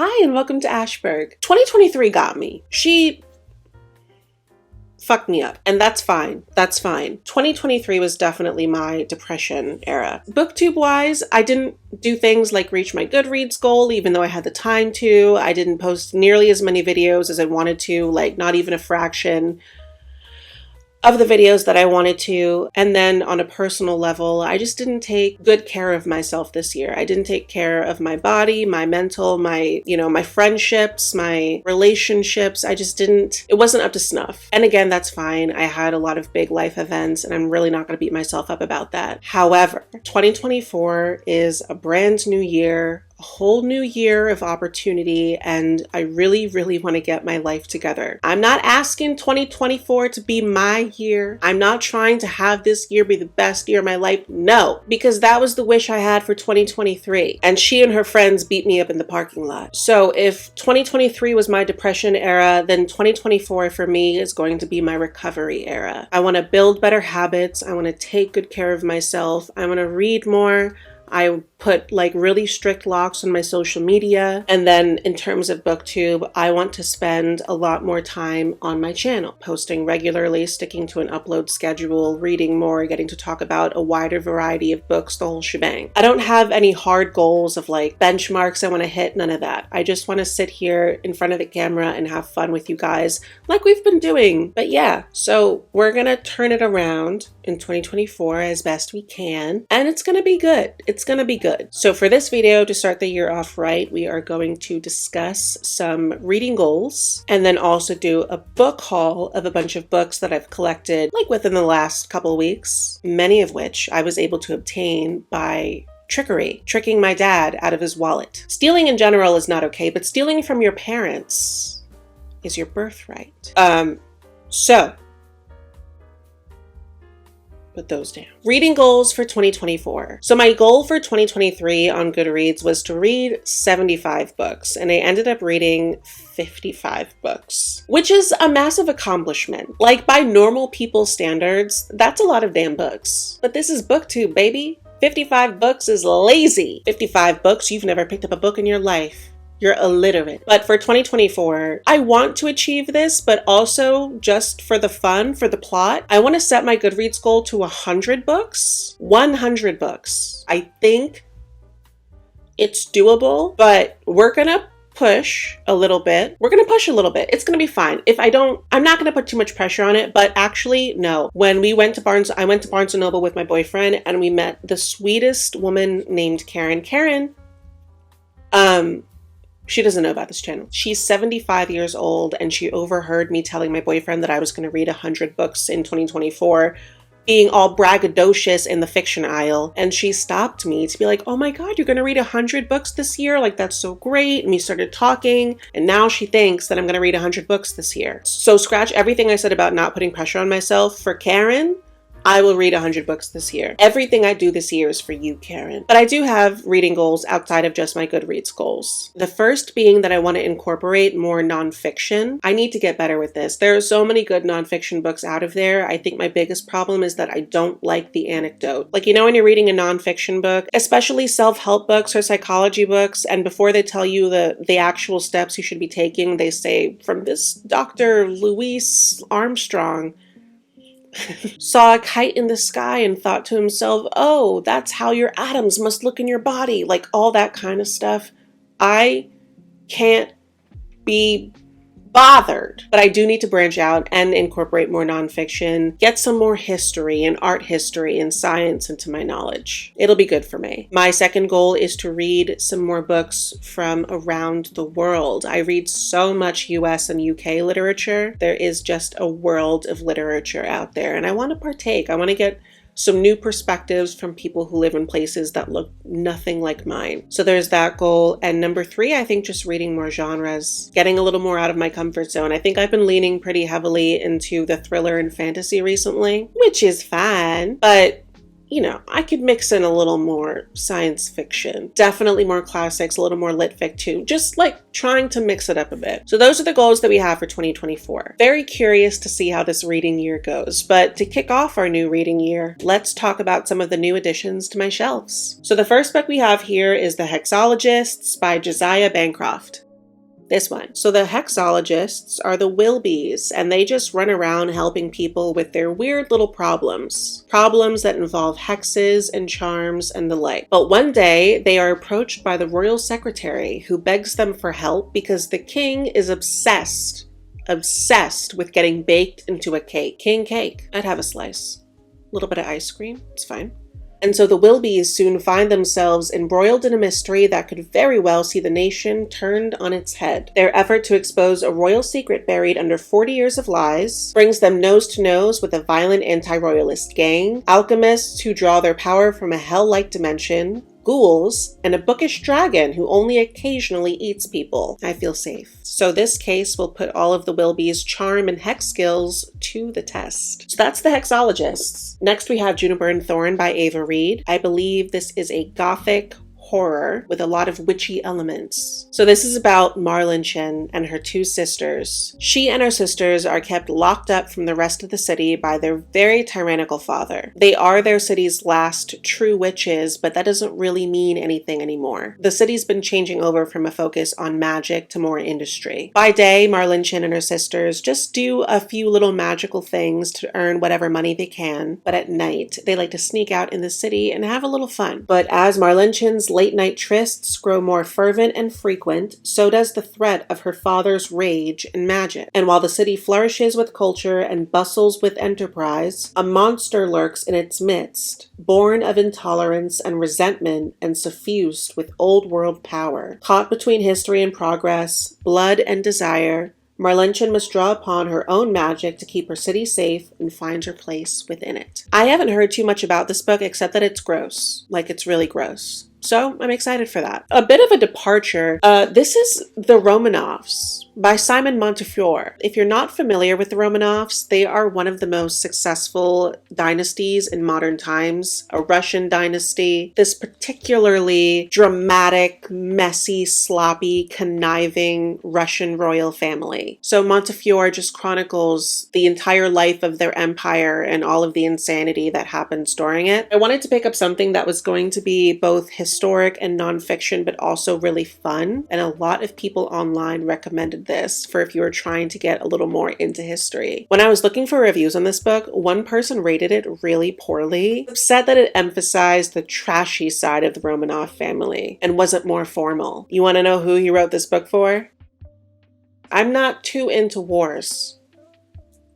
Hi and welcome to Ashburg. 2023 got me. She fucked me up, and that's fine. That's fine. 2023 was definitely my depression era. Booktube wise, I didn't do things like reach my Goodreads goal, even though I had the time to. I didn't post nearly as many videos as I wanted to, like not even a fraction of the videos that I wanted to. And then on a personal level, I just didn't take good care of myself this year. I didn't take care of my body, my mental, my friendships, my relationships. It wasn't up to snuff. And again, that's fine. I had a lot of big life events and I'm really not going to beat myself up about that. However, 2024 is a brand new year, a whole new year of opportunity, and I really, really want to get my life together. I'm not asking 2024 to be my year. I'm not trying to have this year be the best year of my life. No, because that was the wish I had for 2023. And she and her friends beat me up in the parking lot. So if 2023 was my depression era, then 2024 for me is going to be my recovery era. I want to build better habits. I want to take good care of myself. I want to read more. I put like really strict locks on my social media. And then in terms of booktube, I want to spend a lot more time on my channel, posting regularly, sticking to an upload schedule, reading more, getting to talk about a wider variety of books, the whole shebang. I don't have any hard goals of like benchmarks I want to hit, none of that. I just want to sit here in front of the camera and have fun with you guys like we've been doing. But yeah, so we're gonna turn it around in 2024 as best we can, and it's gonna be good. It's gonna be good. So for this video, to start the year off right, we are going to discuss some reading goals and then also do a book haul of a bunch of books that I've collected like within the last couple weeks, many of which I was able to obtain by tricking my dad out of his wallet. Stealing in general is not okay, but stealing from your parents is your birthright. So put those down. Reading goals for 2024. So my goal for 2023 on Goodreads was to read 75 books, and I ended up reading 55 books, which is a massive accomplishment. Like by normal people's standards, that's a lot of damn books. But this is booktube, baby. 55 books is lazy. 55 books, you've never picked up a book in your life. You're illiterate. But for 2024, I want to achieve this, but also just for the fun, for the plot, I want to set my Goodreads goal to 100 books. 100 books. I think it's doable, but we're gonna push a little bit. It's gonna be fine. I'm not gonna put too much pressure on it, but actually, no. When we went to I went to Barnes & Noble with my boyfriend and we met the sweetest woman named Karen. She doesn't know about this channel. She's 75 years old and she overheard me telling my boyfriend that I was going to read 100 books in 2024, being all braggadocious in the fiction aisle. And she stopped me to be like, oh my God, you're going to read 100 books this year? Like, that's so great. And we started talking. And now she thinks that I'm going to read 100 books this year. So scratch everything I said about not putting pressure on myself. For Karen, I will read 100 books this year. Everything I do this year is for you, Karen. But I do have reading goals outside of just my Goodreads goals. The first being that I want to incorporate more nonfiction. I need to get better with this. There are so many good nonfiction books out of there. I think my biggest problem is that I don't like the anecdote. Like, when you're reading a nonfiction book, especially self-help books or psychology books, and before they tell you the actual steps you should be taking, they say, from this Dr. Louis Armstrong, saw a kite in the sky and thought to himself, oh, that's how your atoms must look in your body. Like all that kind of stuff. I can't be bothered, but I do need to branch out and incorporate more nonfiction, get some more history and art history and science into my knowledge. It'll be good for me. My second goal is to read some more books from around the world. I read so much US and UK literature. There is just a world of literature out there, and I want to partake. I want to get some new perspectives from people who live in places that look nothing like mine. So there's that goal. And number 3, I think just reading more genres, getting a little more out of my comfort zone. I think I've been leaning pretty heavily into the thriller and fantasy recently, which is fine, but I could mix in a little more science fiction, definitely more classics, a little more lit fic too, just like trying to mix it up a bit. So those are the goals that we have for 2024. Very curious to see how this reading year goes, but to kick off our new reading year, let's talk about some of the new additions to my shelves. So the first book we have here is The Hexologists by Josiah Bancroft. This one. So the hexologists are the Wilbys, and they just run around helping people with their weird little problems. Problems that involve hexes and charms and the like. But one day, they are approached by the royal secretary, who begs them for help because the king is obsessed with getting baked into a cake. King cake. I'd have a slice. A little bit of ice cream. It's fine. And so the Wilbys soon find themselves embroiled in a mystery that could very well see the nation turned on its head. Their effort to expose a royal secret buried under 40 years of lies brings them nose to nose with a violent anti-royalist gang, alchemists who draw their power from a hell-like dimension, ghouls, and a bookish dragon who only occasionally eats people. I feel safe. So this case will put all of the Wilbys' charm and hex skills to the test. So that's the hexologists. Next we have Juniper and Thorn by Ava Reed. I believe this is a gothic horror with a lot of witchy elements. So this is about Marlinchen and her two sisters. She and her sisters are kept locked up from the rest of the city by their very tyrannical father. They are their city's last true witches, but that doesn't really mean anything anymore. The city's been changing over from a focus on magic to more industry. By day, Marlinchen and her sisters just do a few little magical things to earn whatever money they can, but at night, they like to sneak out in the city and have a little fun. But as Marlinchen's late-night trysts grow more fervent and frequent, so does the threat of her father's rage and magic. And while the city flourishes with culture and bustles with enterprise, a monster lurks in its midst, born of intolerance and resentment and suffused with old-world power. Caught between history and progress, blood and desire, Marlinchen must draw upon her own magic to keep her city safe and find her place within it. I haven't heard too much about this book except that it's gross. Like, it's really gross. So I'm excited for that. A bit of a departure. This is The Romanovs by Simon Montefiore. If you're not familiar with the Romanovs, they are one of the most successful dynasties in modern times, a Russian dynasty. This particularly dramatic, messy, sloppy, conniving Russian royal family. So Montefiore just chronicles the entire life of their empire and all of the insanity that happens during it. I wanted to pick up something that was going to be both historic and nonfiction, but also really fun. And a lot of people online recommended this for if you were trying to get a little more into history. When I was looking for reviews on this book, one person rated it really poorly, said that it emphasized the trashy side of the Romanov family and wasn't more formal. You want to know who he wrote this book for? I'm not too into wars.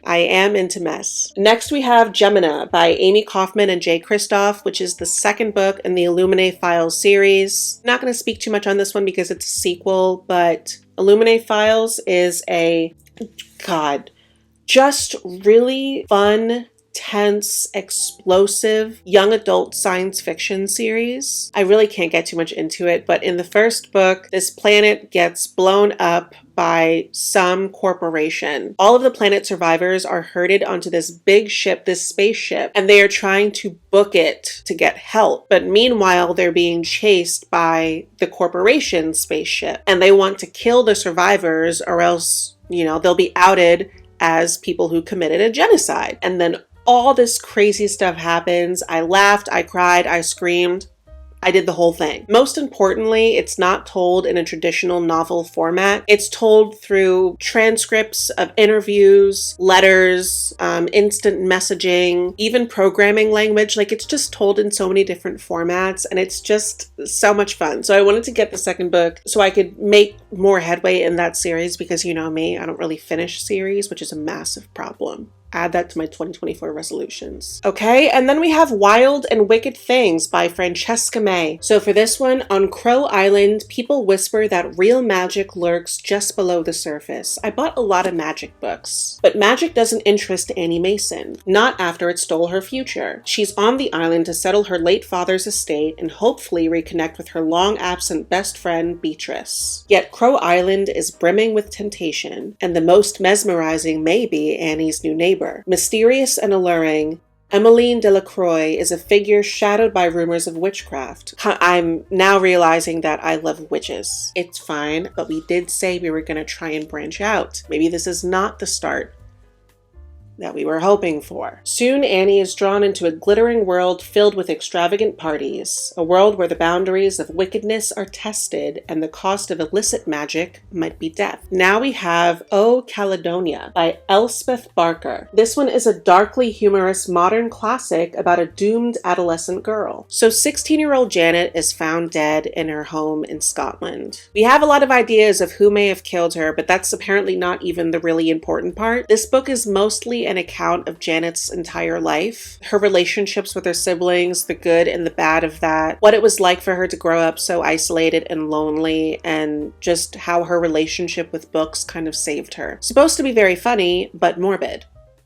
I am into mess. Next we have Gemina by Amy Kaufman and Jay Kristoff, which is the second book in the Illuminae Files series. I'm not going to speak too much on this one because it's a sequel, but Illuminae Files is just really fun, tense, explosive, young adult science fiction series. I really can't get too much into it, but in the first book, this planet gets blown up by some corporation. All of the planet survivors are herded onto this big ship, this spaceship, and they are trying to book it to get help. But meanwhile, they're being chased by the corporation's spaceship, and they want to kill the survivors or else, they'll be outed as people who committed a genocide. And then all this crazy stuff happens. I laughed, I cried, I screamed. I did the whole thing. Most importantly, it's not told in a traditional novel format. It's told through transcripts of interviews, letters, instant messaging, even programming language. Like, it's just told in so many different formats, and it's just so much fun. So I wanted to get the second book so I could make more headway in that series because you know me, I don't really finish series, which is a massive problem. Add that to my 2024 resolutions. Okay, and then we have Wild and Wicked Things by Francesca May. So for this one, on Crow Island, people whisper that real magic lurks just below the surface. I bought a lot of magic books, but magic doesn't interest Annie Mason, not after it stole her future. She's on the island to settle her late father's estate and hopefully reconnect with her long-absent best friend, Beatrice. Yet Crow Island is brimming with temptation, and the most mesmerizing may be Annie's new neighbor. Mysterious and alluring, Emmeline Delacroix is a figure shadowed by rumors of witchcraft. I'm now realizing that I love witches. It's fine, but we did say we were going to try and branch out. Maybe this is not the start that we were hoping for. Soon Annie is drawn into a glittering world filled with extravagant parties, a world where the boundaries of wickedness are tested and the cost of illicit magic might be death. Now we have O Caledonia by Elspeth Barker. This one is a darkly humorous modern classic about a doomed adolescent girl. So 16-year-old Janet is found dead in her home in Scotland. We have a lot of ideas of who may have killed her, but that's apparently not even the really important part. This book is mostly an account of Janet's entire life, her relationships with her siblings, the good and the bad of that, what it was like for her to grow up so isolated and lonely, and just how her relationship with books kind of saved her. Supposed to be very funny, but morbid.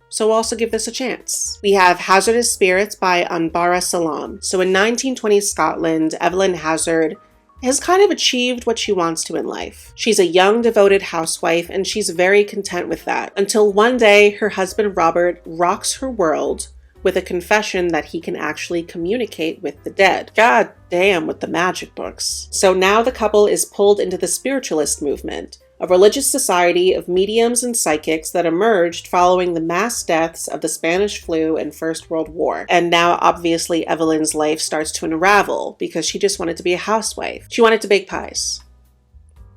So also give this a chance. We have Hazardous Spirits by Anbara Salam. So in 1920s Scotland, Evelyn Hazard has kind of achieved what she wants to in life. She's a young, devoted housewife, and she's very content with that. Until one day, her husband Robert rocks her world with a confession that he can actually communicate with the dead. God damn with the magic books. So now the couple is pulled into the spiritualist movement, a religious society of mediums and psychics that emerged following the mass deaths of the Spanish flu and First World War. And now, obviously, Evelyn's life starts to unravel because she just wanted to be a housewife. She wanted to bake pies.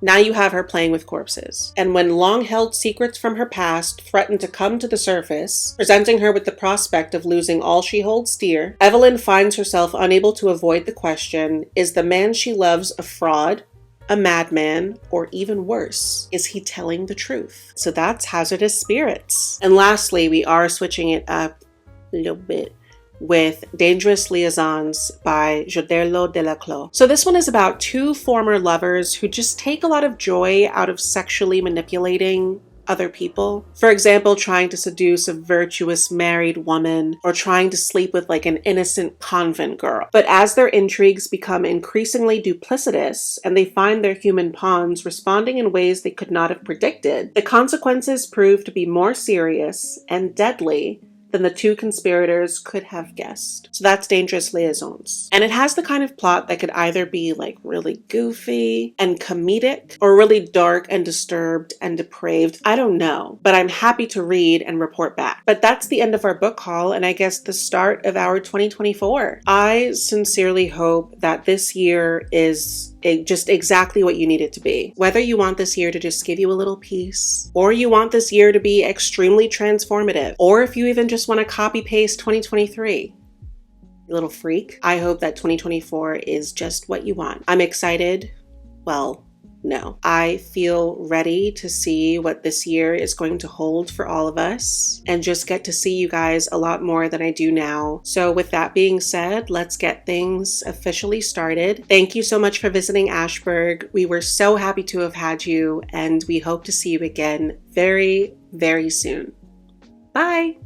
Now you have her playing with corpses. And when long-held secrets from her past threaten to come to the surface, presenting her with the prospect of losing all she holds dear, Evelyn finds herself unable to avoid the question, is the man she loves a fraud, a madman, or even worse, is he telling the truth? So that's Hazardous Spirits. And lastly, we are switching it up a little bit with Dangerous Liaisons by Joderlo Delaclos. So this one is about two former lovers who just take a lot of joy out of sexually manipulating other people. For example, trying to seduce a virtuous married woman or trying to sleep with like an innocent convent girl. But as their intrigues become increasingly duplicitous and they find their human pawns responding in ways they could not have predicted, the consequences prove to be more serious and deadly than the two conspirators could have guessed. So that's Dangerous Liaisons. And it has the kind of plot that could either be like really goofy and comedic or really dark and disturbed and depraved. I don't know, but I'm happy to read and report back. But that's the end of our book haul and I guess the start of our 2024. I sincerely hope that this year is just exactly what you need it to be. Whether you want this year to just give you a little peace, or you want this year to be extremely transformative, or if you even just want to copy paste 2023, you little freak. I hope that 2024 is just what you want. I'm excited. Well, no. I feel ready to see what this year is going to hold for all of us and just get to see you guys a lot more than I do now. So with that being said, let's get things officially started. Thank you so much for visiting Ashburg. We were so happy to have had you and we hope to see you again very, very soon. Bye.